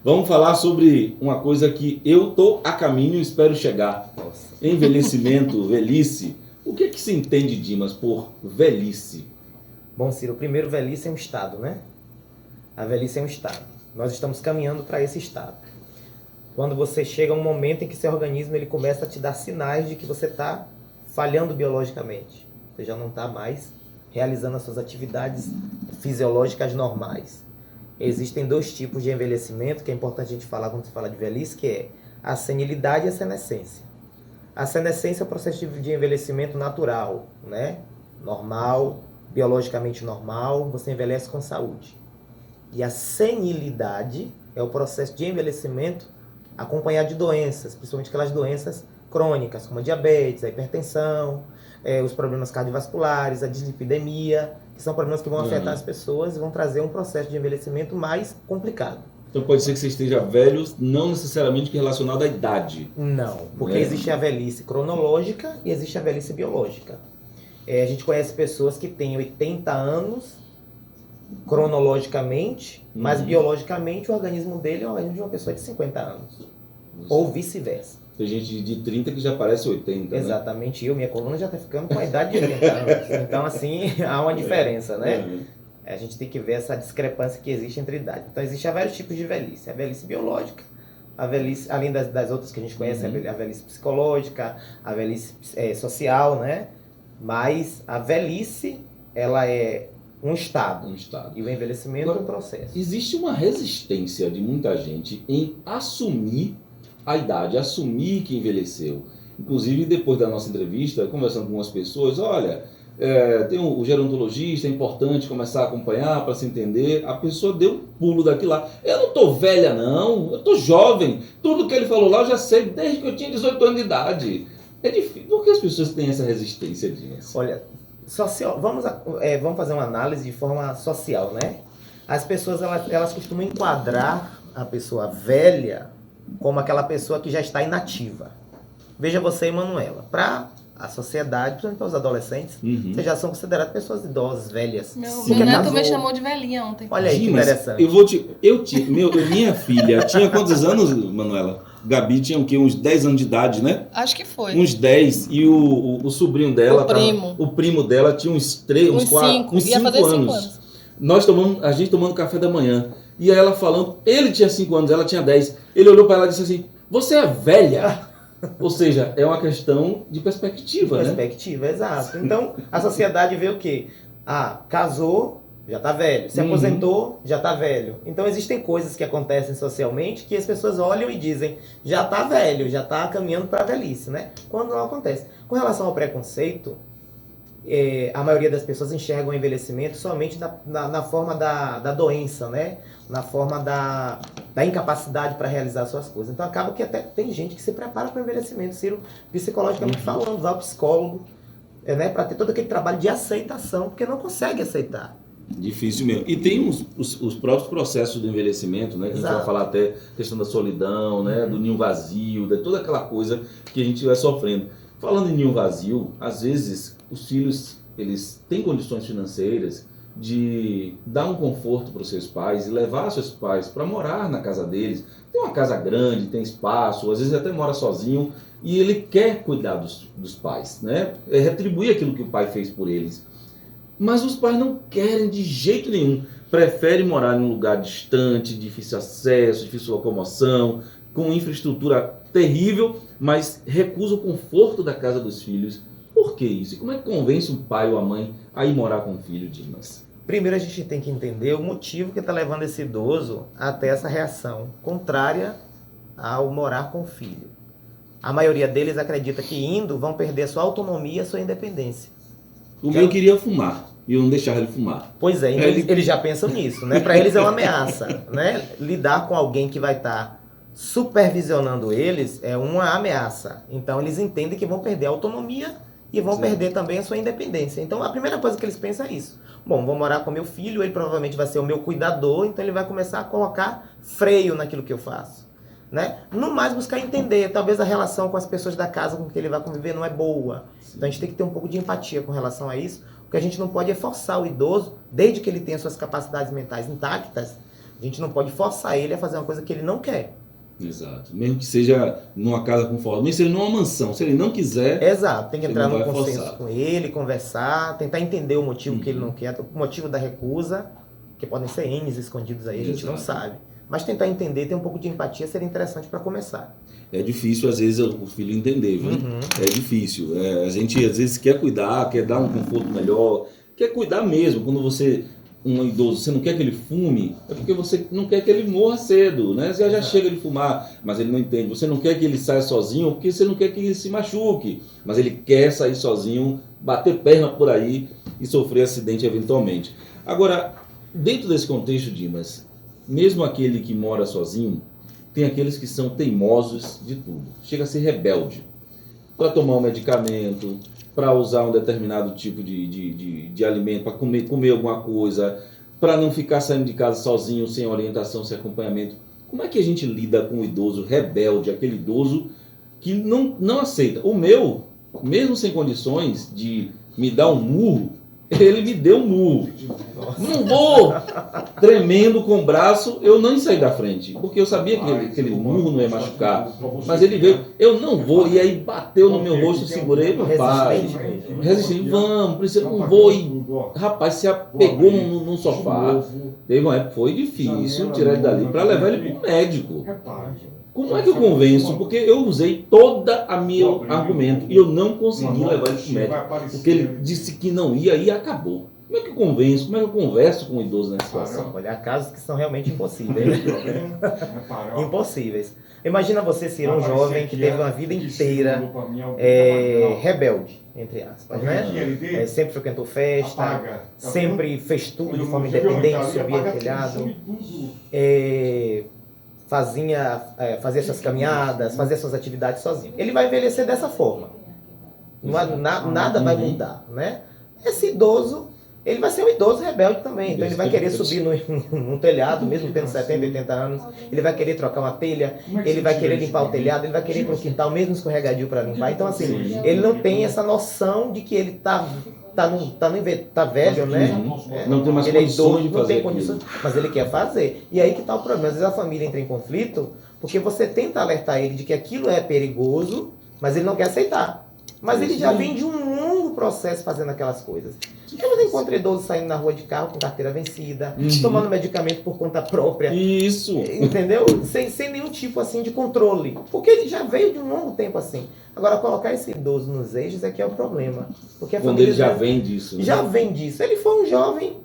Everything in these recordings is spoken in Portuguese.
Vamos falar sobre uma coisa que eu tô a caminho e espero chegar. Nossa. Envelhecimento, velhice. O que se entende, Dimas, por velhice? Bom, Ciro, primeiro, velhice é um estado, né? A velhice é um estado. Nós estamos caminhando para esse estado. Quando você chega a um momento em que seu organismo ele começa a te dar sinais de que você está falhando biologicamente. Você já não está mais realizando as suas atividades fisiológicas normais. Existem dois tipos de envelhecimento que é importante a gente falar quando se fala de velhice, que é a senilidade e a senescência. A senescência é o processo de envelhecimento natural, né? Normal, biologicamente normal, você envelhece com saúde. E a senilidade é o processo de envelhecimento acompanhado de doenças, principalmente aquelas doenças crônicas, como a diabetes, a hipertensão, os problemas cardiovasculares, a dislipidemia, que são problemas que vão afetar as pessoas e vão trazer um processo de envelhecimento mais complicado. Então pode ser que você esteja velho, não necessariamente relacionado à idade. Não, porque existe a velhice cronológica e existe a velhice biológica. A gente conhece pessoas que têm 80 anos cronologicamente, mas biologicamente o organismo dele é o organismo de uma pessoa de 50 anos. Ou vice-versa. Tem gente de 30 que já parece 80, Exatamente. Minha coluna já está ficando com a idade de 80 anos. Então, assim, há uma diferença, né? A gente tem que ver essa discrepância que existe entre idades. Então, existem vários tipos de velhice. A velhice biológica, a velhice, além das outras que a gente conhece, a velhice psicológica, a velhice social, né? Mas a velhice, ela é um estado. E o envelhecimento é um processo. Existe uma resistência de muita gente em assumir a idade, assumir que envelheceu. Inclusive, depois da nossa entrevista, conversando com algumas pessoas, olha, tem o gerontologista, é importante começar a acompanhar para se entender. A pessoa deu um pulo daqui lá. Eu não estou velha, não, eu estou jovem. Tudo que ele falou lá eu já sei desde que eu tinha 18 anos de idade. É difícil. Por que as pessoas têm essa resistência disso? Olha, vamos fazer uma análise de forma social, né? As pessoas elas costumam enquadrar a pessoa velha como aquela pessoa que já está inativa. Veja você e Manuela. Para a sociedade, principalmente para os adolescentes, vocês já são considerados pessoas idosas, velhas. Meu neto me chamou de velhinha ontem. Olha aí que interessante. Minha filha tinha quantos anos, Manuela? Gabi tinha o quê? Uns 10 anos de idade, né? Acho que foi. Uns 10. E o sobrinho dela... O primo dela tinha uns 3, uns 4, uns 5 anos. A gente tomando café da manhã. E aí ela falando, ele tinha 5 anos, ela tinha 10. Ele olhou para ela e disse assim, você é velha? Ou seja, é uma questão de perspectiva, né? Perspectiva, exato. Então, a sociedade vê o quê? Casou, já está velho. Se aposentou, já está velho. Então, existem coisas que acontecem socialmente que as pessoas olham e dizem, já está velho, já está caminhando para a velhice, né? Quando não acontece. Com relação ao preconceito, a maioria das pessoas enxergam o envelhecimento somente na forma da doença, né? Na forma da incapacidade para realizar suas coisas. Então acaba que até tem gente que se prepara para o envelhecimento, Ciro, psicologicamente falando, vai ao psicólogo, né? Para ter todo aquele trabalho de aceitação, porque não consegue aceitar. Difícil mesmo. E tem os próprios processos do envelhecimento, né? Que a gente vai falar até questão da solidão, né? Do ninho vazio, de toda aquela coisa que a gente vai sofrendo. Falando em ninho vazio, às vezes os filhos, eles têm condições financeiras de dar um conforto para os seus pais e levar seus pais para morar na casa deles. Tem uma casa grande, tem espaço, às vezes até mora sozinho e ele quer cuidar dos pais, né? Retribuir aquilo que o pai fez por eles. Mas os pais não querem de jeito nenhum. Preferem morar em um lugar distante, difícil acesso, difícil locomoção, com infraestrutura terrível, mas recusa o conforto da casa dos filhos. Por que isso? E como é que convence o pai ou a mãe a ir morar com o filho, Dimas? Primeiro a gente tem que entender o motivo que está levando esse idoso até essa reação contrária ao morar com o filho. A maioria deles acredita que indo vão perder a sua autonomia e a sua independência. O meu queria fumar e eu não deixava ele fumar. Pois é, eles já pensam nisso, né? Para eles é uma ameaça, né? Lidar com alguém que vai estar supervisionando eles é uma ameaça. Então eles entendem que vão perder a autonomia e vão perder também a sua independência. Então a primeira coisa que eles pensam é isso. Bom, vou morar com meu filho, ele provavelmente vai ser o meu cuidador, então ele vai começar a colocar freio naquilo que eu faço. Né? No mais buscar entender, talvez a relação com as pessoas da casa com que ele vai conviver não é boa. Então a gente tem que ter um pouco de empatia com relação a isso. O que a gente não pode é forçar o idoso, desde que ele tenha suas capacidades mentais intactas, A gente não pode forçar ele a fazer uma coisa que ele não quer. Exato. Mesmo que seja numa casa confortável, mesmo que seja numa mansão, se ele não quiser... Exato, tem que entrar num consenso forçar com ele, conversar, tentar entender o motivo que ele não quer, o motivo da recusa, que podem ser N's escondidos aí, a gente não sabe. Mas tentar entender, ter um pouco de empatia seria interessante para começar. É difícil, às vezes, o filho entender, viu? É difícil. A gente, às vezes, quer cuidar, quer dar um conforto melhor, quer cuidar mesmo. Quando você... um idoso, você não quer que ele fume, é porque você não quer que ele morra cedo, né? Você já chega de fumar, mas ele não entende. Você não quer que ele saia sozinho, porque você não quer que ele se machuque, mas ele quer sair sozinho, bater perna por aí e sofrer acidente eventualmente. Agora, dentro desse contexto, Dimas, mesmo aquele que mora sozinho, tem aqueles que são teimosos de tudo. Chega a ser rebelde para tomar um medicamento, para usar um determinado tipo de alimento, para comer alguma coisa, para não ficar saindo de casa sozinho, sem orientação, sem acompanhamento. Como é que a gente lida com o idoso rebelde, aquele idoso que não aceita? O meu, mesmo sem condições de me dar um murro, ele me deu um murro. Não vou tremendo com o braço, eu não saí da frente, porque eu sabia que aquele murro não ia machucar. Mas ele veio, eu não vou, e aí bateu no meu rosto, segurei, meu pai. Resistente, vamos, não vou. E, rapaz, se apegou num sofá. Teve uma época, foi difícil tirar ele dali para levar ele para o médico. Como é que eu convenço? Porque eu usei toda a meu argumento e eu não consegui levar ele para o médico. Porque ele disse que não ia e acabou. Como é que eu convenço? Como é que eu converso com o idoso nessa situação? Olha, há casos que são realmente impossíveis. Impossíveis. Imagina você ser um jovem que teve uma vida inteira rebelde, entre aspas, né? Sempre frequentou festa, sempre fez tudo de forma independente, subia no telhado. Fazia suas caminhadas, fazia suas atividades sozinho. Ele vai envelhecer dessa forma. Nada vai mudar, né? Esse idoso, ele vai ser um idoso rebelde também. Então ele vai querer subir no telhado, mesmo tendo 70, 80 anos. Ele vai querer trocar uma telha, ele vai querer limpar o telhado, ele vai querer ir para o quintal, mesmo escorregadio para limpar. Então assim, ele não tem essa noção de que ele tá velho, né? Não tem mais ele condições de não fazer tem condições, mas ele quer fazer. E aí que está o problema. Às vezes a família entra em conflito porque você tenta alertar ele de que aquilo é perigoso, mas ele não quer aceitar. Mas ele já vem de um longo processo fazendo aquelas coisas. Eu não encontro idoso saindo na rua de carro com carteira vencida, tomando medicamento por conta própria. Isso! Entendeu? Sem nenhum tipo assim de controle. Porque ele já veio de um longo tempo assim. Agora, colocar esse idoso nos eixos é que é o problema. Porque a quando ele já vem disso. Né? Já vem disso. Ele foi um jovem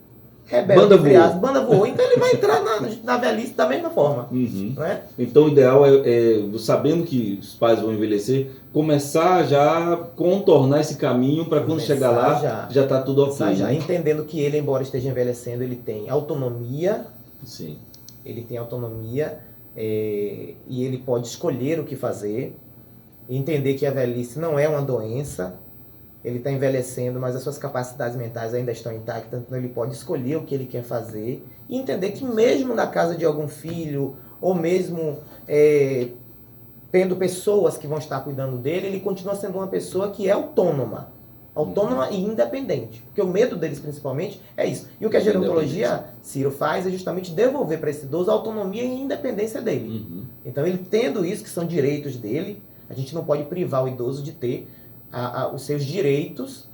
rebelde, banda voou. Então ele vai entrar na velhice da mesma forma. Né? Então o ideal é, sabendo que os pais vão envelhecer, começar já a contornar esse caminho para quando chegar lá já está tudo ok. Já entendendo que ele, embora esteja envelhecendo, ele tem autonomia. Sim. Ele tem autonomia e ele pode escolher o que fazer. Entender que a velhice não é uma doença. Ele está envelhecendo, mas as suas capacidades mentais ainda estão intactas, então ele pode escolher o que ele quer fazer e entender que mesmo na casa de algum filho, ou mesmo tendo pessoas que vão estar cuidando dele, ele continua sendo uma pessoa que é autônoma e independente. Porque o medo deles, principalmente, é isso. E o que a gerontologia, Ciro, faz é justamente devolver para esse idoso a autonomia e a independência dele. Então, ele tendo isso, que são direitos dele, a gente não pode privar o idoso de ter os seus direitos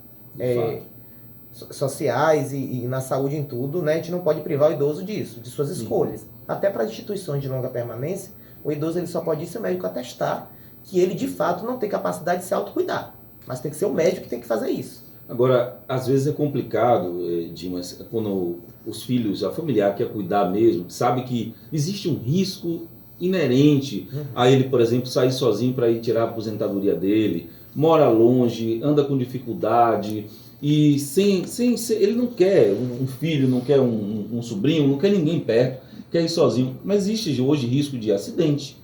sociais e na saúde em tudo, né? A gente não pode privar o idoso disso, de suas escolhas. Até para instituições de longa permanência, o idoso ele só pode ir se o médico atestar que ele de fato não tem capacidade de se autocuidar. Mas tem que ser o médico que tem que fazer isso. Agora, às vezes é complicado, Dimas, quando os filhos, a familiar quer cuidar mesmo, sabe que existe um risco inerente a ele, por exemplo, sair sozinho para ir tirar a aposentadoria dele, mora longe, anda com dificuldade e ele não quer um filho, não quer um sobrinho, não quer ninguém perto, quer ir sozinho. Mas existe hoje risco de acidente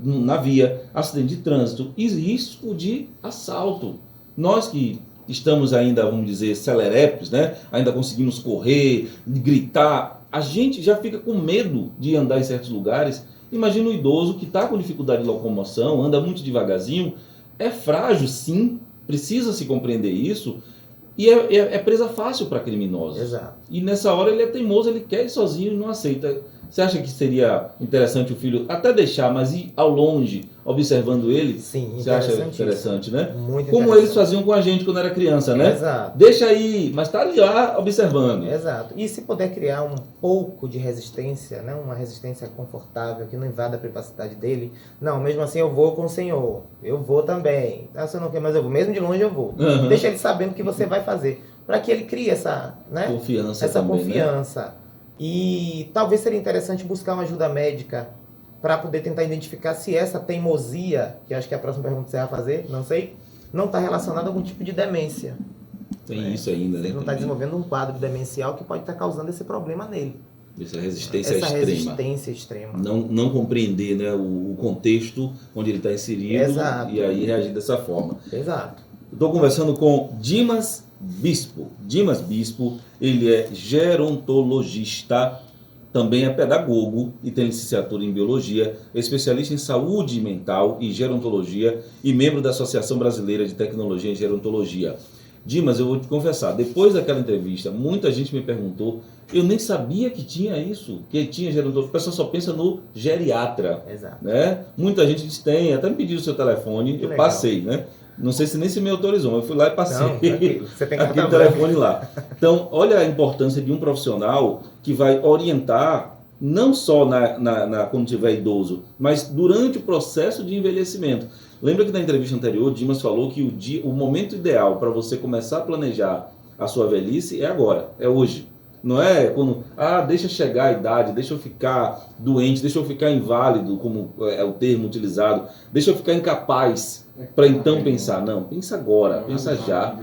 na via, acidente de trânsito e risco de assalto. Nós que estamos ainda, vamos dizer, celerepes, né? Ainda conseguimos correr, gritar, a gente já fica com medo de andar em certos lugares. Imagina um idoso que está com dificuldade de locomoção, anda muito devagarzinho, é frágil, sim, precisa se compreender isso, e é presa fácil para criminosos. Exato. E nessa hora ele é teimoso, ele quer ir sozinho e não aceita. Você acha que seria interessante o filho até deixar, mas ir ao longe, observando ele? Sim, Você acha interessante, né? Muito Como interessante. eles faziam com a gente quando era criança, né? Exato. Deixa aí, mas tá ali lá observando. Exato. E se puder criar um pouco de resistência, né? Uma resistência confortável, que não invada a privacidade dele. Não, mesmo assim eu vou com o Senhor. Eu vou também. Ah, você não quer, mas eu vou. Mesmo de longe eu vou. Uhum. Deixa ele sabendo que você vai fazer. Para que ele crie essa, né? Confiança essa também, confiança. Né? E talvez seria interessante buscar uma ajuda médica para poder tentar identificar se essa teimosia, que acho que é a próxima pergunta que você vai fazer, não sei, não está relacionada a algum tipo de demência. Tem isso ainda, né? Ele não está desenvolvendo um quadro demencial que pode estar causando esse problema nele. Essa resistência Essa extrema. resistência extrema. Não compreender, né, o contexto onde ele está inserido. Exato. E aí reagir dessa forma. Exato. Estou conversando com Dimas Bispo. Dimas Bispo, ele é gerontologista, também é pedagogo e tem licenciatura em biologia, é especialista em saúde mental e gerontologia e membro da Associação Brasileira de Tecnologia em Gerontologia. Dimas, eu vou te confessar, depois daquela entrevista, muita gente me perguntou, eu nem sabia que tinha isso, que tinha gerontologia. O pessoal só pensa no geriatra. Exato. Né? Muita gente diz, tem, até me pediu o seu telefone, eu passei, né? Não sei se nem se me autorizou, mas eu fui lá e passei. Não, você tem aquele telefone lá. Então, olha a importância de um profissional que vai orientar, não só quando tiver idoso, mas durante o processo de envelhecimento. Lembra que na entrevista anterior, o Dimas falou que o momento ideal para você começar a planejar a sua velhice é agora, é hoje. Não é quando, deixa chegar a idade, deixa eu ficar doente, deixa eu ficar inválido, como é o termo utilizado, deixa eu ficar incapaz para então pensar. Não, pensa agora, pensa já,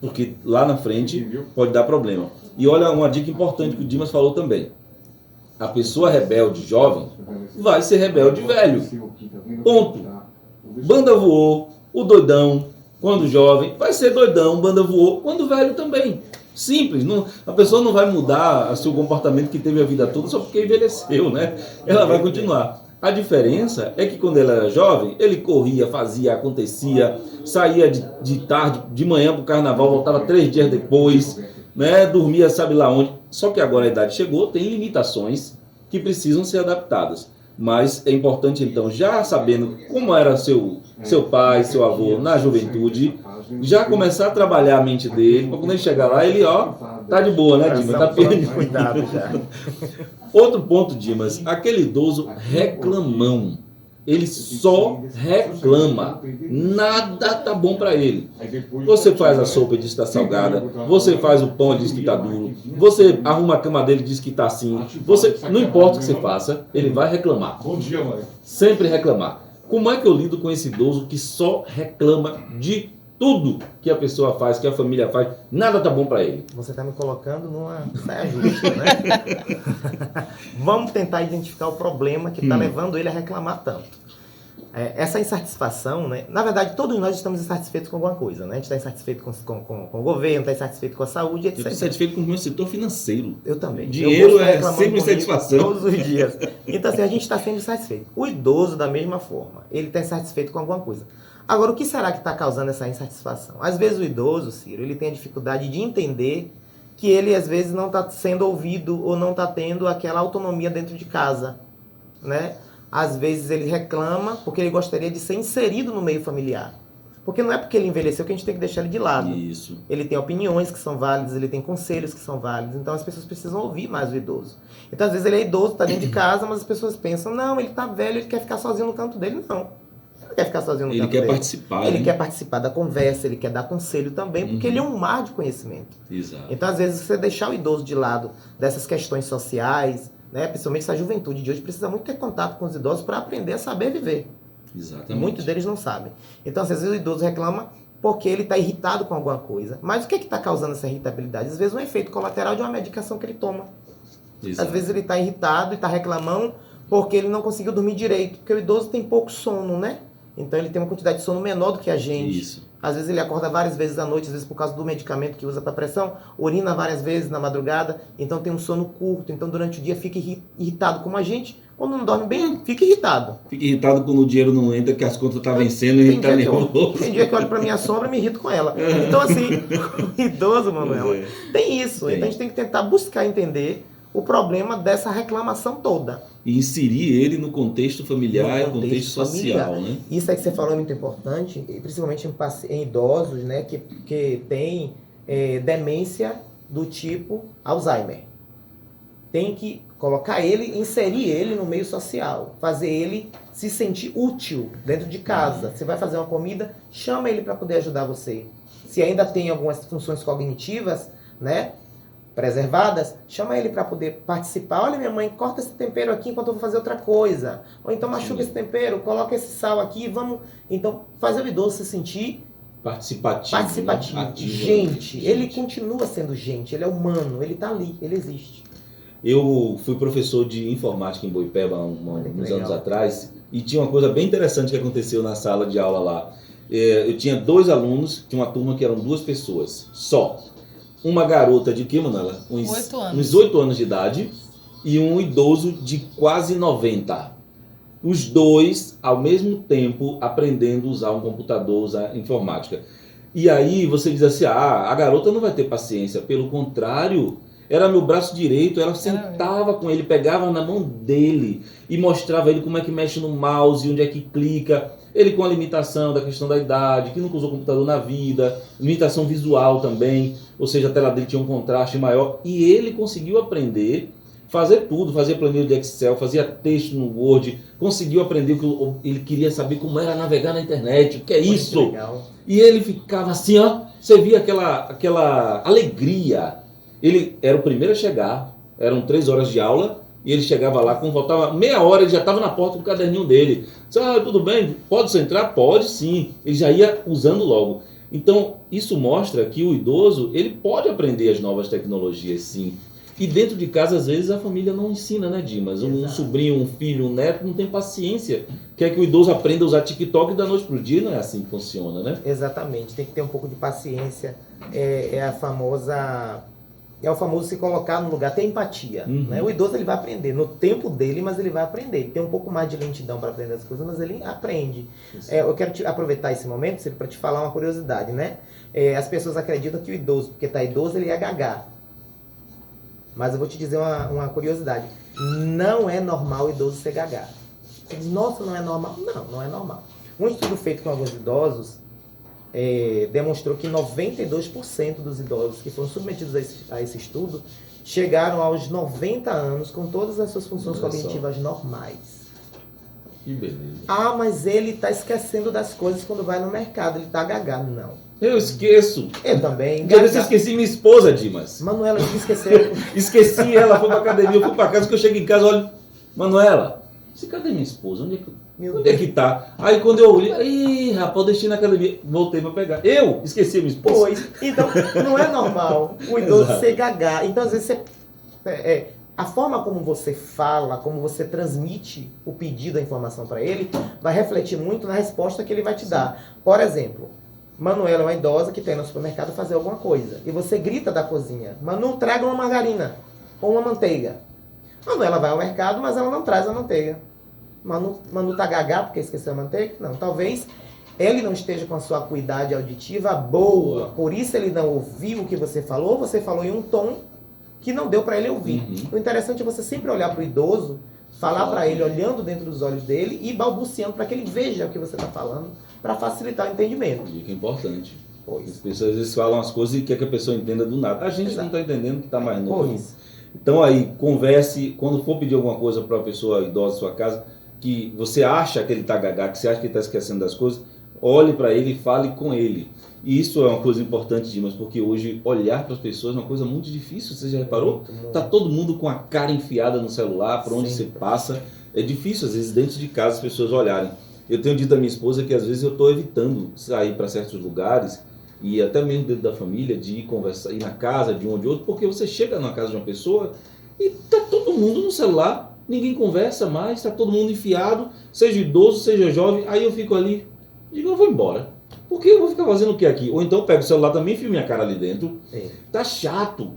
porque lá na frente pode dar problema. E olha uma dica importante que o Dimas falou também. A pessoa rebelde jovem vai ser rebelde velho. Ponto. Banda voou, o doidão, quando jovem, vai ser doidão, banda voou, quando velho também. Simples, a pessoa não vai mudar o seu comportamento que teve a vida toda só porque envelheceu, né? Ela vai continuar. A diferença é que quando ela era jovem, ele corria, fazia, acontecia, saía de tarde, de manhã para o carnaval, voltava 3 dias depois, né? Dormia sabe lá onde. Só que agora a idade chegou, tem limitações que precisam ser adaptadas. Mas é importante então, já sabendo como era seu pai, seu avô na juventude, já começar a trabalhar a mente dele, para quando ele chegar lá, ele tá de boa, né, Dimas? Tá perdendo cuidado já. Outro ponto, Dimas, aquele idoso reclamão. Ele só reclama. Nada tá bom para ele. Você faz a sopa e diz que tá salgada. Você faz o pão e diz que tá duro. Você arruma a cama dele e diz que tá assim. Não importa o que você faça, ele vai reclamar. Bom dia, mãe. Sempre reclamar. Como é que eu lido com esse idoso que só reclama de tudo que a pessoa faz, que a família faz, nada tá bom para ele? Você está me colocando numa saia justa, né? Vamos tentar identificar o problema que está levando ele a reclamar tanto. Essa insatisfação, né? Na verdade, todos nós estamos insatisfeitos com alguma coisa, né? A gente está insatisfeito com o governo, está insatisfeito com a saúde, etc. Eu estou insatisfeito com o meu setor financeiro. Eu também. Dinheiro é sempre insatisfação. Todos os dias. Então, assim, a gente está sempre insatisfeito. O idoso, da mesma forma, ele está insatisfeito com alguma coisa. Agora, o que será que está causando essa insatisfação? Às vezes o idoso, Ciro, ele tem a dificuldade de entender que ele, às vezes, não está sendo ouvido ou não está tendo aquela autonomia dentro de casa, né? Às vezes ele reclama porque ele gostaria de ser inserido no meio familiar. Porque não é porque ele envelheceu que a gente tem que deixar ele de lado. Isso. Ele tem opiniões que são válidas, ele tem conselhos que são válidos, então as pessoas precisam ouvir mais o idoso. Então, às vezes ele é idoso, está dentro de casa, mas as pessoas pensam, não, ele está velho, ele quer ficar sozinho no canto dele. Não. Quer ficar sozinho no ele canto quer dele. Participar, ele né? quer participar da conversa, ele quer dar conselho também, porque ele é um mar de conhecimento. Exato. Então, às vezes, você deixar o idoso de lado dessas questões sociais, né, principalmente essa juventude de hoje, precisa muito ter contato com os idosos para aprender a saber viver. Exatamente. Muitos deles não sabem. Então, às vezes, o idoso reclama porque ele está irritado com alguma coisa. Mas o que está causando essa irritabilidade? Às vezes, um efeito colateral de uma medicação que ele toma. Exato. Às vezes, ele está irritado e está reclamando porque ele não conseguiu dormir direito. Porque o idoso tem pouco sono, né? Então ele tem uma quantidade de sono menor do que a gente. Isso. Às vezes ele acorda várias vezes à noite, às vezes por causa do medicamento que usa para pressão, urina várias vezes na madrugada, então tem um sono curto, então durante o dia fica irritado como a gente. Quando não dorme bem, fica irritado. Fica irritado quando o dinheiro não entra, que as contas estão vencendo e ele está nervoso. Tem dia que eu olho para minha sombra e me irrito com ela. Então assim, o idoso, Manuela, tem isso. Tem. Então a gente tem que tentar buscar entender o problema dessa reclamação toda. E inserir ele no contexto familiar e contexto social, né? Isso aí que você falou é muito importante, principalmente em idosos, né, que têm demência do tipo Alzheimer. Tem que colocar ele, inserir ele no meio social, fazer ele se sentir útil dentro de casa. Você vai fazer uma comida, chama ele para poder ajudar você. Se ainda tem algumas funções cognitivas, né, preservadas, chama ele para poder participar. Olha, minha mãe, corta esse tempero aqui enquanto eu vou fazer outra coisa. Ou então machuca esse tempero, coloca esse sal aqui, vamos... Então, fazer o idoso se sentir participativo. Né? Ativo, gente, ele continua sendo gente, ele é humano, ele está ali, ele existe. Eu fui professor de informática em Boipeba uns anos atrás, e tinha uma coisa bem interessante que aconteceu na sala de aula lá. Eu tinha 2 alunos, tinha uma turma que eram 2 pessoas, só. Uma garota de que, Manuela? Uns 8 anos de idade, e um idoso de quase 90. Os 2, ao mesmo tempo, aprendendo a usar um computador, usar informática. E aí você diz assim, a garota não vai ter paciência. Pelo contrário, era meu braço direito, ela sentava com ele, pegava na mão dele e mostrava ele como é que mexe no mouse, onde é que clica. Ele com a limitação da questão da idade, que nunca usou computador na vida, limitação visual também, ou seja, a tela dele tinha um contraste maior. E ele conseguiu aprender, fazer tudo, fazia planilha de Excel, fazia texto no Word, conseguiu aprender que ele queria saber como era navegar na internet, o que é isso? Legal. E ele ficava assim, ó, você via aquela alegria. Ele era o primeiro a chegar, eram 3 horas de aula, e ele chegava lá, quando faltava meia hora, ele já estava na porta com o caderninho dele. Disse, tudo bem, pode você entrar? Pode sim. Ele já ia usando logo. Então, isso mostra que o idoso, ele pode aprender as novas tecnologias, sim. E dentro de casa, às vezes, a família não ensina, né, Dimas? Um sobrinho, um filho, um neto não tem paciência. Quer que o idoso aprenda a usar TikTok da noite pro dia, não é assim que funciona, né? Exatamente, tem que ter um pouco de paciência. É o famoso se colocar no lugar, ter empatia. Né? O idoso ele vai aprender no tempo dele, mas ele vai aprender. Ele tem um pouco mais de lentidão para aprender as coisas, mas ele aprende. Eu quero aproveitar esse momento para te falar uma curiosidade. Né? As pessoas acreditam que o idoso, porque está idoso, ele é gagá. Mas eu vou te dizer uma curiosidade. Não é normal o idoso ser gagá. Você diz, nossa, não é normal? Não é normal. Um estudo feito com alguns idosos demonstrou que 92% dos idosos que foram submetidos a esse estudo chegaram aos 90 anos com todas as suas funções cognitivas normais. Que beleza. Mas ele está esquecendo das coisas quando vai no mercado, ele está gagá. Não. Eu esqueço. Eu também. Eu esqueci minha esposa, Dimas. Manuela, eu esqueceu. Esqueci ela, foi pra academia, eu fui pra casa, que eu chego em casa, olho, Manuela, cadê minha esposa? Onde é que tá? Aí quando eu olhei, rapaz, eu deixei na academia, voltei pra pegar. Eu esqueci a minha esposa. Pois, então não é normal o idoso ser gagá. Então às vezes a forma como você fala, como você transmite o pedido, a informação para ele, vai refletir muito na resposta que ele vai te dar. Por exemplo, Manuela é uma idosa que tem no supermercado fazer alguma coisa. E você grita da cozinha, Manu, traga uma margarina ou uma manteiga. Manuela vai ao mercado, mas ela não traz a manteiga. Manu tá gagá porque esqueceu a manteiga? Não, talvez ele não esteja com a sua acuidade auditiva boa. Por isso ele não ouviu o que você falou em um tom que não deu para ele ouvir. O interessante é você sempre olhar para o idoso, falar para ele olhando dentro dos olhos dele e balbuciando para que ele veja o que você está falando, para facilitar o entendimento. Dica importante. Pois. As pessoas às vezes falam as coisas e quer que a pessoa entenda do nada. A gente não está entendendo que está mais novo. Pois. Então aí, converse, quando for pedir alguma coisa para uma pessoa idosa na sua casa, que você acha que ele está gagá, que você acha que ele está esquecendo das coisas, olhe para ele e fale com ele. E isso é uma coisa importante, Dimas, porque hoje olhar para as pessoas é uma coisa muito difícil, você já reparou? Está todo mundo com a cara enfiada no celular, para onde você passa. É difícil, às vezes, dentro de casa, as pessoas olharem. Eu tenho dito à minha esposa que, às vezes, eu estou evitando sair para certos lugares, e até mesmo dentro da família, de ir conversar, ir na casa de um ou de outro, porque você chega na casa de uma pessoa e está todo mundo no celular, ninguém conversa mais, está todo mundo enfiado, seja idoso, seja jovem, aí eu fico ali, digo, eu vou embora. Porque eu vou ficar fazendo o que aqui? Ou então eu pego o celular também e enfio minha cara ali dentro. Tá chato.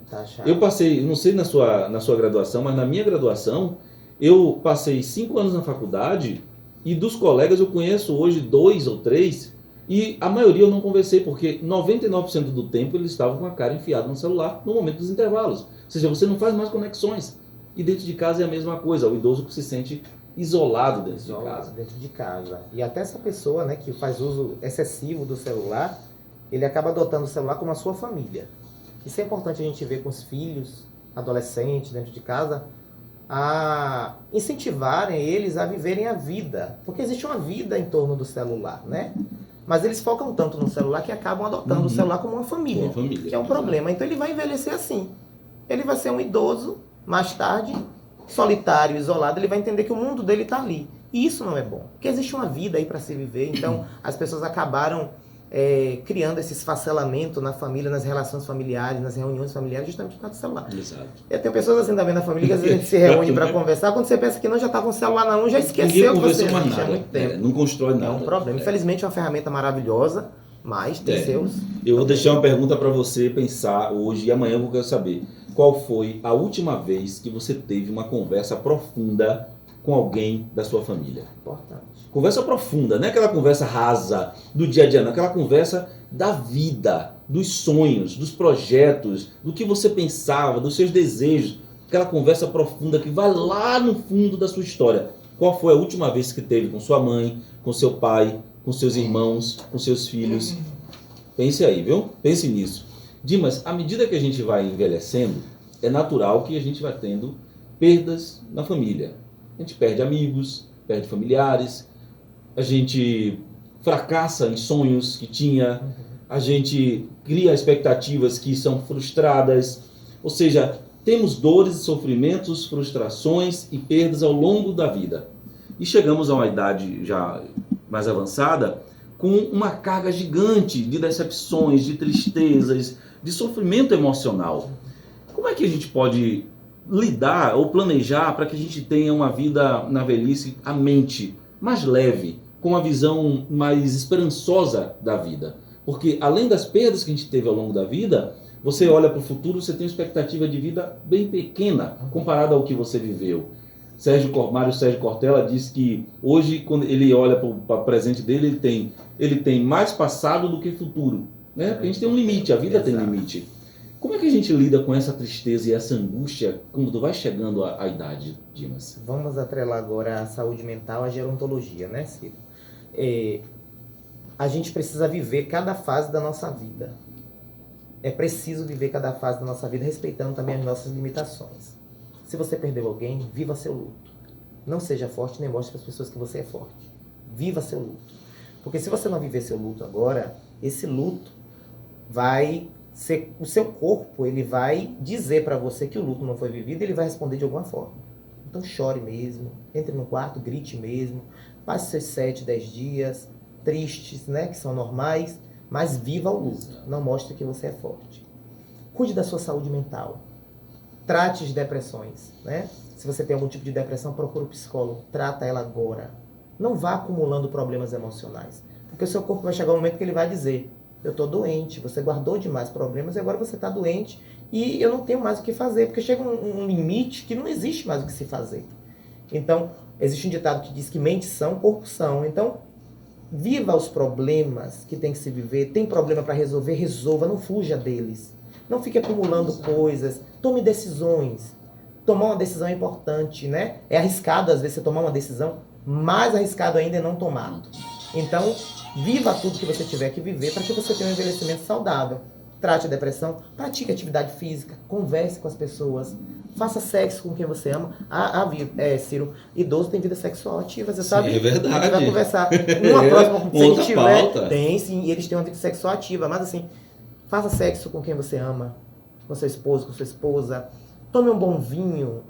Eu passei, não sei na sua graduação, mas na minha graduação, eu passei 5 anos na faculdade e dos colegas eu conheço hoje 2 ou 3 e a maioria eu não conversei porque 99% do tempo eles estavam com a cara enfiada no celular no momento dos intervalos. Ou seja, você não faz mais conexões. E dentro de casa é a mesma coisa, o idoso que se sente isolado dentro de casa. Dentro de casa. E até essa pessoa, né, que faz uso excessivo do celular, ele acaba adotando o celular como a sua família. Isso é importante a gente ver com os filhos, adolescentes dentro de casa, a incentivarem eles a viverem a vida. Porque existe uma vida em torno do celular, né? Mas eles focam tanto no celular que acabam adotando o celular como uma família, que é um problema. Então ele vai envelhecer assim. Ele vai ser um idoso, mais tarde, solitário, isolado, ele vai entender que o mundo dele está ali. E isso não é bom, porque existe uma vida aí para se viver. Então as pessoas acabaram criando esse esfacelamento na família, nas relações familiares, nas reuniões familiares, justamente por causa do celular. Exato. Eu tenho pessoas assim também na família que às vezes a gente se reúne para conversar, quando você pensa que não, já está com o celular na mão, já esqueceu que você mais existe nada. há muito tempo. Não constrói nada. É um problema. Infelizmente é uma ferramenta maravilhosa, mas tem seus... Eu vou deixar uma pergunta para você pensar hoje e amanhã eu quero saber. Qual foi a última vez que você teve uma conversa profunda com alguém da sua família? Importante. Conversa profunda, não é aquela conversa rasa do dia a dia, não. Aquela conversa da vida, dos sonhos, dos projetos, do que você pensava, dos seus desejos. Aquela conversa profunda que vai lá no fundo da sua história. Qual foi a última vez que teve com sua mãe, com seu pai, com seus irmãos, com seus filhos? Pense aí, viu? Pense nisso. Dimas, à medida que a gente vai envelhecendo, é natural que a gente vai tendo perdas na família. A gente perde amigos, perde familiares, a gente fracassa em sonhos que tinha, a gente cria expectativas que são frustradas. Ou seja, temos dores, sofrimentos, frustrações e perdas ao longo da vida. E chegamos a uma idade já mais avançada com uma carga gigante de decepções, de tristezas, de sofrimento emocional. Como é que a gente pode lidar ou planejar para que a gente tenha uma vida na velhice, a mente mais leve, com uma visão mais esperançosa da vida? Porque além das perdas que a gente teve ao longo da vida, você olha para o futuro, você tem uma expectativa de vida bem pequena comparada ao que você viveu. Mário Sérgio Cortella diz que hoje, quando ele olha para o presente dele, ele tem mais passado do que futuro. Né? Porque a gente tem um limite, a vida tem limite. Como é que a gente lida com essa tristeza e essa angústia quando tu vai chegando à idade, Dimas? Vamos atrelar agora a saúde mental à gerontologia, né, Ciro? A gente precisa viver cada fase da nossa vida. É preciso viver cada fase da nossa vida respeitando também as nossas limitações. Se você perdeu alguém, viva seu luto. Não seja forte nem mostre para as pessoas que você é forte. Viva seu luto. Porque se você não viver seu luto agora, esse luto vai ser... O seu corpo, ele vai dizer para você que o luto não foi vivido e ele vai responder de alguma forma. Então chore mesmo, entre no quarto, grite mesmo, passe seus 7, 10 dias tristes, né, que são normais, mas viva o luto. Não mostre que você é forte. Cuide da sua saúde mental. Trate as depressões, né? Se você tem algum tipo de depressão, procure um psicólogo. Trata ela agora. Não vá acumulando problemas emocionais. Porque o seu corpo vai chegar um momento que ele vai dizer: eu estou doente, você guardou demais problemas e agora você está doente e eu não tenho mais o que fazer. Porque chega um limite que não existe mais o que se fazer. Então, existe um ditado que diz que mente são, corpo são. Então, viva os problemas que tem que se viver. Tem problema para resolver, resolva, não fuja deles. Não fique acumulando coisas. Tome decisões. Tomar uma decisão é importante, né? É arriscado, às vezes, você tomar uma decisão. Mais arriscado ainda é não tomar. Então, viva tudo que você tiver que viver para que você tenha um envelhecimento saudável. Trate a depressão, pratique atividade física, converse com as pessoas, faça sexo com quem você ama. Ciro, idoso tem vida sexual ativa, você sabe? É verdade. A gente vai conversar. Numa próxima, se outra tiver, pauta. tem sim, eles têm uma vida sexual ativa, mas assim, faça sexo com quem você ama, com seu esposo, com sua esposa, tome um bom vinho,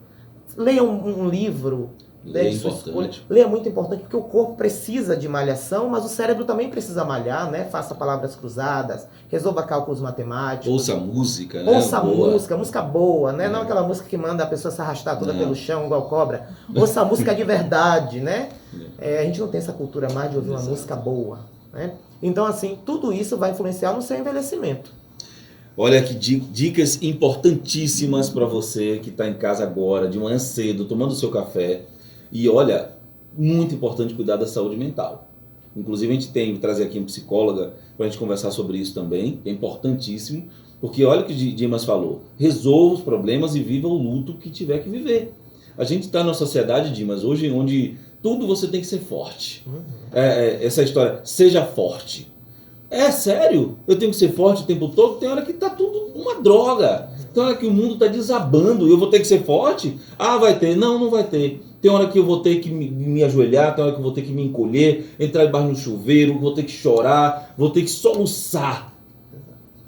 leia um livro. Leia é importante. Leia é muito importante, porque o corpo precisa de malhação, mas o cérebro também precisa malhar, né? Faça palavras cruzadas, resolva cálculos matemáticos. Ouça música, né? Ouça música boa, né? Não aquela música que manda a pessoa se arrastar toda pelo chão, igual cobra. Ouça música de verdade, né? A gente não tem essa cultura mais de ouvir uma música boa, né? Então, assim, tudo isso vai influenciar no seu envelhecimento. Olha que dicas importantíssimas para você que está em casa agora, de manhã cedo, tomando seu café. E olha, muito importante cuidar da saúde mental. Inclusive a gente tem que trazer aqui uma psicóloga para a gente conversar sobre isso também, é importantíssimo. Porque olha o que Dimas falou, resolva os problemas e viva o luto que tiver que viver. A gente está numa sociedade, Dimas, hoje onde tudo você tem que ser forte. Essa história, seja forte. É sério, eu tenho que ser forte o tempo todo, tem hora que tá tudo uma droga. Tem hora que o mundo tá desabando e eu vou ter que ser forte? Ah, vai ter. Não vai ter. Tem hora que eu vou ter que me ajoelhar, tem hora que eu vou ter que me encolher, entrar debaixo no chuveiro, vou ter que chorar, vou ter que soluçar,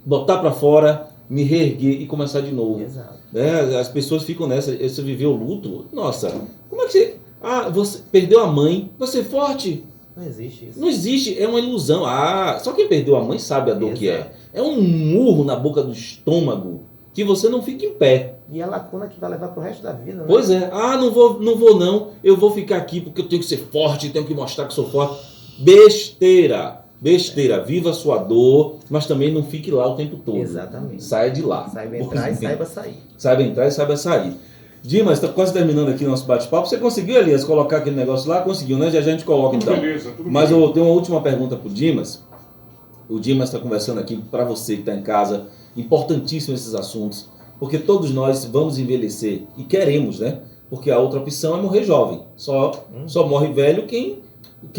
botar para fora, me reerguer e começar de novo. As pessoas ficam nessa, você viveu o luto, nossa, como é que você... Ah, você perdeu a mãe, vai ser forte? Não existe isso. Não existe, é uma ilusão. Ah, só quem perdeu a mãe sabe a dor que é. É um murro na boca do estômago que você não fica em pé. E a lacuna que vai levar pro resto da vida, né? Pois é. Ah, não vou não. Eu vou ficar aqui porque eu tenho que ser forte, tenho que mostrar que sou forte. Besteira. Viva a sua dor, mas também não fique lá o tempo todo. Exatamente. Saia de lá. Saiba entrar e saiba sair. Saiba entrar e saiba sair. Dimas, está quase terminando aqui o nosso bate-papo. Você conseguiu, Elias, colocar aquele negócio lá? Conseguiu, né? Já a gente coloca então. Beleza, Mas eu tenho uma última pergunta para o Dimas. O Dimas está conversando aqui para você que está em casa. Importantíssimo esses assuntos. Porque todos nós vamos envelhecer e queremos, né? Porque a outra opção é morrer jovem. Só morre velho quem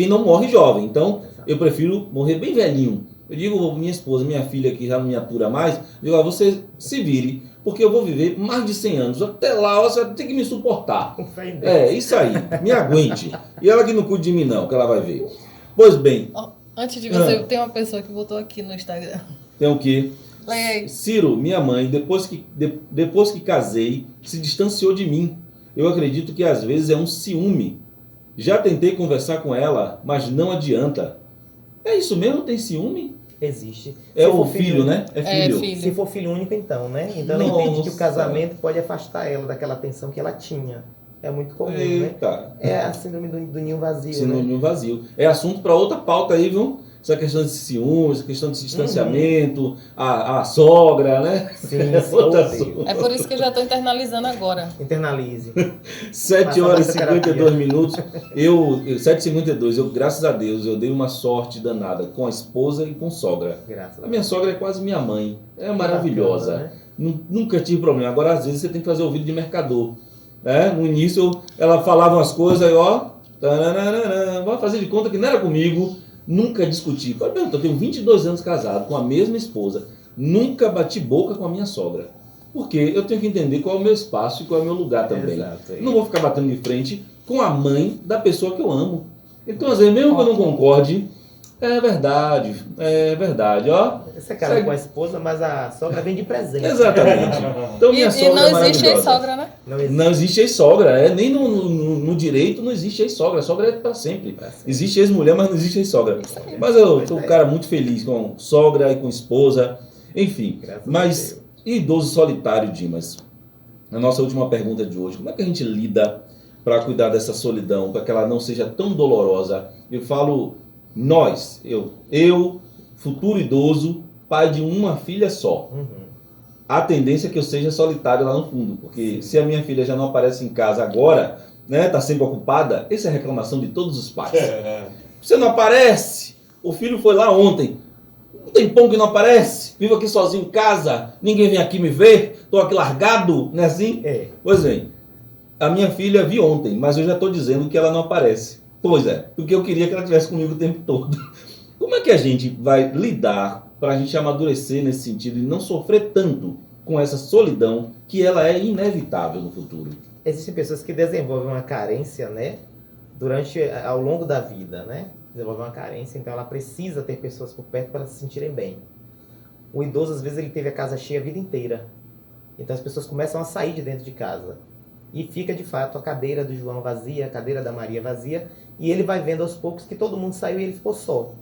não morre jovem. Então, eu prefiro morrer bem velhinho. Eu digo, minha esposa, minha filha que já não me atura mais, eu digo, você se vire, porque eu vou viver mais de 100 anos. Até lá, você vai ter que me suportar. Isso aí, me aguente. E ela que não cuide de mim não, que ela vai ver. Pois bem. Antes de você, tem uma pessoa que botou aqui no Instagram. Tem o quê? Leia aí. Ciro, minha mãe, depois que casei, se distanciou de mim. Eu acredito que às vezes é um ciúme. Já tentei conversar com ela, mas não adianta. É isso mesmo? Tem ciúme? Existe. É o filho, né? É filho. Se for filho único, então, né? Então ela entende que o casamento pode afastar ela daquela atenção que ela tinha. É muito comum, né? É a síndrome do ninho vazio. Síndrome do ninho vazio. É assunto para outra pauta aí, viu? Essa questão de ciúmes, essa questão de distanciamento, a sogra, né? Sim, é por isso que eu já estou internalizando agora. Internalize. 7 horas e 52 minutos. 7h52, eu, graças a Deus, eu dei uma sorte danada com a esposa e com a sogra. A minha sogra é quase minha mãe. É maravilhosa. Bacana, né? Nunca tive problema. Agora, às vezes, você tem que fazer ouvido de mercador. Né? No início, ela falava umas coisas aí, ó. Vai fazer de conta que não era comigo. Nunca discuti. Eu tenho 22 anos casado com a mesma esposa. Nunca bati boca com a minha sogra. Porque eu tenho que entender qual é o meu espaço e qual é o meu lugar também. Exato, não vou ficar batendo de frente com a mãe da pessoa que eu amo. Então, às vezes, mesmo que eu não concorde, é verdade, ó. Você casa com a esposa, mas a sogra vem de presente. Exatamente. Então, minha sogra não existe ex-sogra, né? Não existe ex-sogra. Nem no direito não existe ex-sogra. A sogra é para sempre. Existe ex-mulher, mas não existe ex-sogra. Mas eu sou um cara muito feliz com sogra e com esposa. Enfim. Mas, e idoso solitário, Dimas? A nossa última pergunta de hoje. Como é que a gente lida para cuidar dessa solidão, para que ela não seja tão dolorosa? Eu falo... Nós, eu, futuro idoso, pai de uma filha só. A tendência é que eu seja solitário lá no fundo, porque se a minha filha já não aparece em casa agora, né, tá sempre ocupada, essa é a reclamação de todos os pais. Você não aparece, o filho foi lá ontem, um tempão que não aparece, vivo aqui sozinho em casa, ninguém vem aqui me ver, tô aqui largado, não é assim? Pois bem, a minha filha vi ontem, mas eu já tô dizendo que ela não aparece. Pois é, porque eu queria que ela estivesse comigo o tempo todo. Como é que a gente vai lidar para a gente amadurecer nesse sentido e não sofrer tanto com essa solidão que ela é inevitável no futuro? Existem pessoas que desenvolvem uma carência, né? Ao longo da vida, né? Desenvolvem uma carência, então ela precisa ter pessoas por perto para elas se sentirem bem. O idoso, às vezes, ele teve a casa cheia a vida inteira. Então as pessoas começam a sair de dentro de casa. E fica, de fato, a cadeira do João vazia, a cadeira da Maria vazia, e ele vai vendo aos poucos que todo mundo saiu e ele ficou só.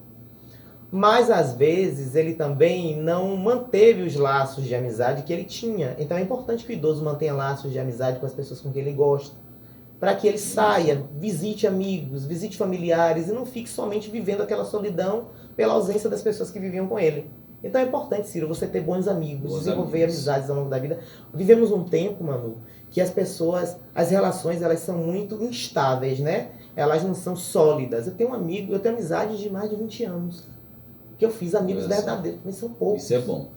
Mas, às vezes, ele também não manteve os laços de amizade que ele tinha. Então, é importante que o idoso mantenha laços de amizade com as pessoas com quem ele gosta, para que ele saia, visite amigos, visite familiares, e não fique somente vivendo aquela solidão pela ausência das pessoas que viviam com ele. Então, é importante, Ciro, você ter bons amigos, desenvolver amizades ao longo da vida. Vivemos um tempo, Manu, que as pessoas, as relações, elas são muito instáveis, né? Elas não são sólidas. Eu tenho amizade de mais de 20 anos. que eu fiz amigos verdadeiros, mas são poucos. Isso é bom,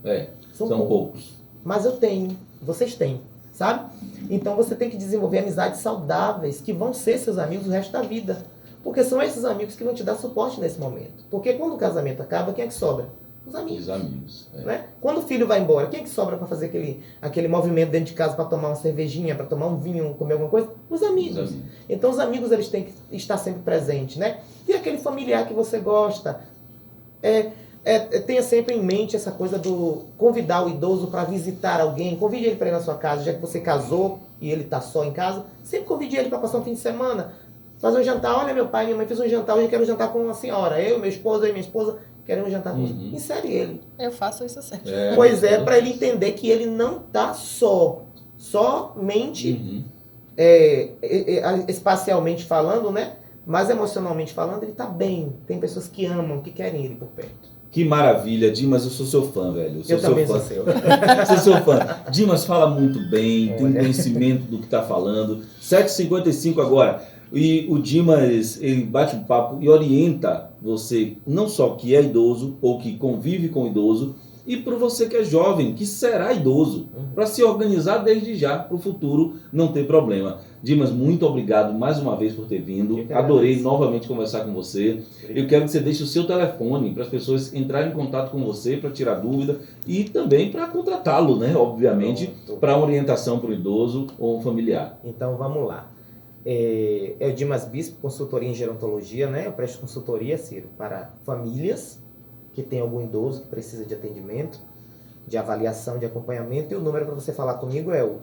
são poucos. Mas eu tenho, vocês têm, sabe? Então você tem que desenvolver amizades saudáveis, que vão ser seus amigos o resto da vida. Porque são esses amigos que vão te dar suporte nesse momento. Porque quando o casamento acaba, quem é que sobra? Os amigos. Os amigos. Né? Quando o filho vai embora, quem é que sobra para fazer aquele movimento dentro de casa para tomar uma cervejinha, para tomar um vinho, comer alguma coisa? Os amigos. Então os amigos eles têm que estar sempre presentes, né? E aquele familiar que você gosta, tenha sempre em mente essa coisa do convidar o idoso para visitar alguém, convide ele para ir na sua casa, já que você casou e ele está só em casa, sempre convide ele para passar um fim de semana, fazer um jantar. Olha, meu pai e minha mãe fez um jantar, hoje eu quero jantar com uma senhora, eu, meu esposo e minha esposa queremos jantar com você. Insere ele. Eu faço isso sempre. Pois é, para ele entender que ele não está somente espacialmente falando, né? Mas emocionalmente falando, ele está bem. Tem pessoas que amam, que querem ele por perto. Que maravilha, Dimas, eu sou seu fã, velho. Eu também sou seu. Sou seu fã. Dimas fala muito bem, tem conhecimento do que está falando. 7h55 agora. E o Dimas, ele bate um papo e orienta você, não só que é idoso ou que convive com idoso, e para você que é jovem, que será idoso, para se organizar desde já, para o futuro não ter problema. Dimas, muito obrigado mais uma vez por ter vindo. Adorei novamente conversar com você. Eu quero que você deixe o seu telefone para as pessoas entrarem em contato com você para tirar dúvida e também para contratá-lo, né? Obviamente, para orientação para o idoso ou um familiar. Então vamos lá. É o Dimas Bispo, consultoria em gerontologia, né? Eu presto consultoria, Ciro, para famílias que tem algum idoso que precisa de atendimento, de avaliação, de acompanhamento. E o número para você falar comigo é o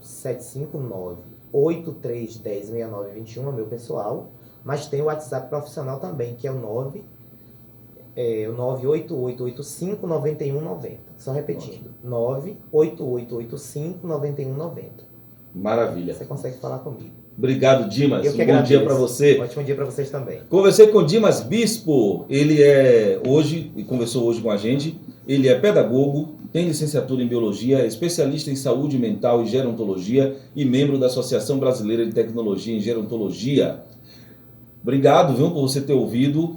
759-8310-6921, é o meu pessoal. Mas tem o WhatsApp profissional também, que é o 98885-9190. Só repetindo, 98885-9190. Maravilha. Você consegue falar comigo. Obrigado, Dimas. Eu que bom dia para você. Ótimo dia para vocês também. Conversei com o Dimas Bispo. Ele conversou hoje com a gente. Ele é pedagogo, tem licenciatura em biologia, é especialista em saúde mental e gerontologia e membro da Associação Brasileira de Tecnologia em Gerontologia. Obrigado, viu, por você ter ouvido.